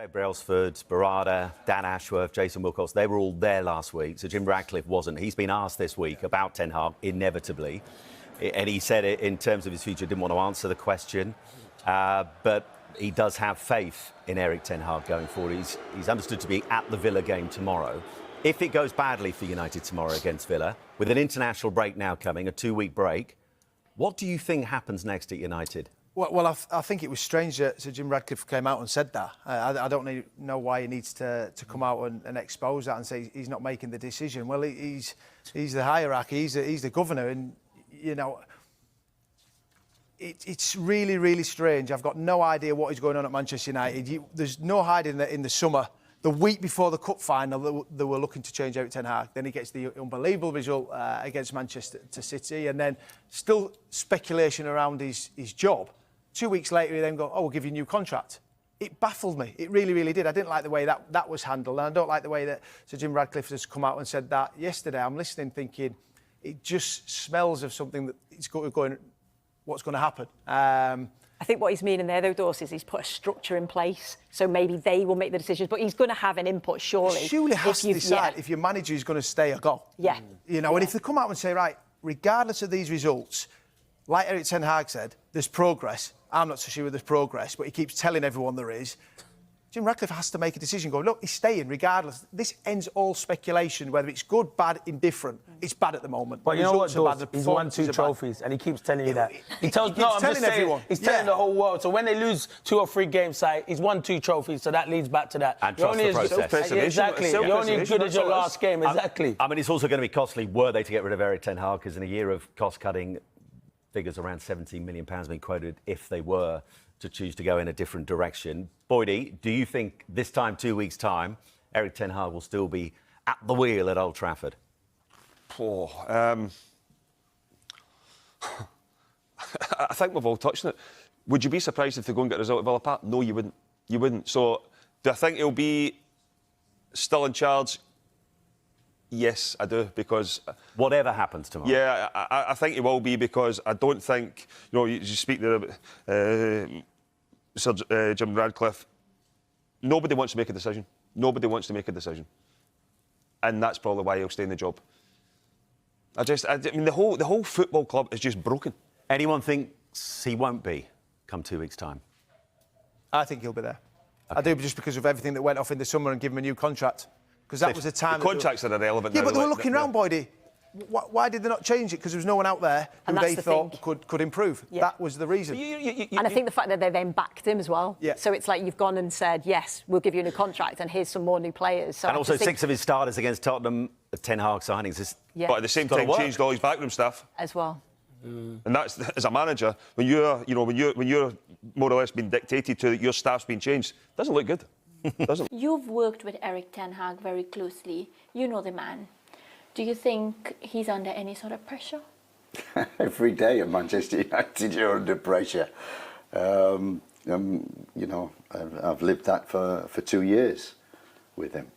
Brailsford, Barada, Dan Ashworth, Jason Wilcox, they were all there last week. So Jim Radcliffe wasn't. He's been asked this week about Ten Hag, inevitably. And he said it in terms of his future, didn't want to answer the question. But he does have faith in Erik Ten Hag going forward. He's understood to be at the Villa game tomorrow. If it goes badly for United tomorrow against Villa, with an international break now coming, a 2-week break, what do you think happens next at United? Well, I think it was strange that Jim Radcliffe came out and said that. I don't know why he needs to come out and expose that and say he's not making the decision. Well, he's the hierarchy, he's the governor, and you know, it's really, really strange. I've got no idea what is going on at Manchester United. There's no hiding that in the summer. The week before the cup final, they were looking to change Erik Ten Hag. Then he gets the unbelievable result against Manchester City, and then still speculation around his job. 2 weeks later, he then goes, we'll give you a new contract. It baffled me. It really, really did. I didn't like the way that was handled, and I don't like the way that Sir Jim Radcliffe has come out and said that yesterday. I'm listening thinking, it just smells of something that it's going, what's going to happen. I think what he's meaning there, though, Dawes, is he's put a structure in place, so maybe they will make the decisions, but he's going to have an input, surely. Surely has to decide if your manager is going to stay or go. Yeah. You know, and if they come out and say, right, regardless of these results, like Erik Ten Hag said, there's progress. I'm not so sure there's progress, but he keeps telling everyone there is. Jim Radcliffe has to make a decision going, look, he's staying regardless. This ends all speculation, whether it's good, bad, indifferent. It's bad at the moment. But you know what, Dawes? He's won 2 trophies, and he keeps telling you that. He's telling everyone. He's telling the whole world. So when they lose 2 or 3 games, he's won 2 trophies, so that leads back to that. And trust the process. Exactly. You're only as good as your last game, exactly. I mean, it's also going to be costly, were they to get rid of Erik Ten Hag, because in a year of cost-cutting, figures around £17 million being quoted if they were to choose to go in a different direction. Boydie, do you think this time, 2 weeks' time, Erik Ten Hag will still be at the wheel at Old Trafford? I think we've all touched on it. Would you be surprised if they go and get a result at Villa Park? No, you wouldn't. You wouldn't. So, do I think he'll be still in charge? Yes, I do, because... Whatever happens tomorrow. Yeah, I think he will be, because I don't think... You know, you speak there about Sir Jim Radcliffe. Nobody wants to make a decision. Nobody wants to make a decision. And that's probably why he'll stay in the job. I mean, the whole football club is just broken. Anyone thinks he won't be come 2 weeks' time? I think he'll be there. Okay. I do, just because of everything that went off in the summer and give him a new contract. Because that was the time... The contracts are irrelevant now. Yeah, but they were looking round, Boydie. Why did they not change it? Because there was no one out there who they thought could improve. Yeah. That was the reason. And I think the fact that they then backed him as well. Yeah. So it's like you've gone and said, yes, we'll give you a new contract, and here's some more new players. So and also 6 of his starters against Tottenham, Ten Hag signings. But at the same time, changed all his backroom staff. As well. And that's, as a manager, when you're more or less being dictated to, your staff's been changed, doesn't look good. Doesn't. You've worked with Erik Ten Hag very closely. You know the man. Do you think he's under any sort of pressure? Every day at Manchester United, you're under pressure. You know, I've lived that for 2 years with him,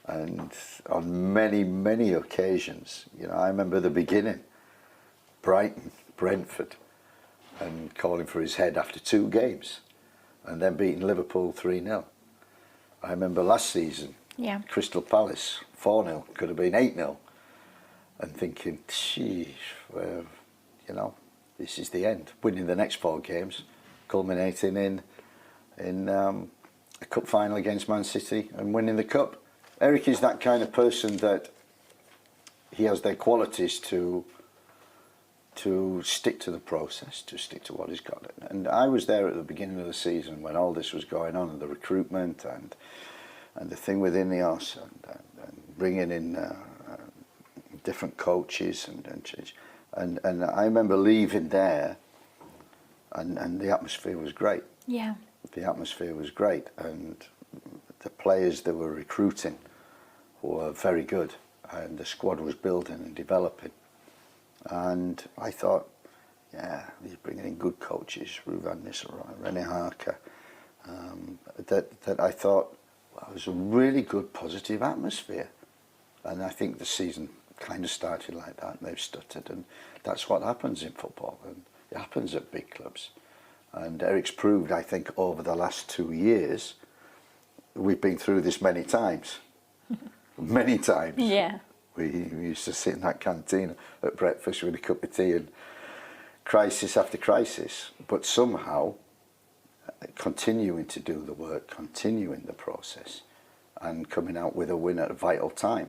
and on many, many occasions. You know, I remember the beginning, Brighton, Brentford, and calling for his head after 2 games, and then beating Liverpool 3-0. I remember last season, Crystal Palace, 4-0, could have been 8-0. And thinking, geez, well, you know, this is the end. Winning the next 4 games, culminating in a cup final against Man City and winning the cup. Erik is that kind of person that he has their qualities to stick to the process, to stick to what he's got. And I was there at the beginning of the season when all this was going on, and the recruitment and the thing with Ineos and bringing in different coaches and I remember leaving there, and the atmosphere was great. Yeah. The atmosphere was great, and the players that were recruiting were very good, and the squad was building and developing. And I thought, yeah, he's bringing in good coaches, Ruud Nistelrooy, René Harker, that I thought, well, it was a really good, positive atmosphere. And I think the season kind of started like that, and they've stuttered, and that's what happens in football, and it happens at big clubs. And Erik's proved, I think, over the last 2 years we've been through this many times. Many times. Yeah. We used to sit in that canteen at breakfast with a cup of tea and crisis after crisis, but somehow continuing to do the work, continuing the process and coming out with a win at a vital time.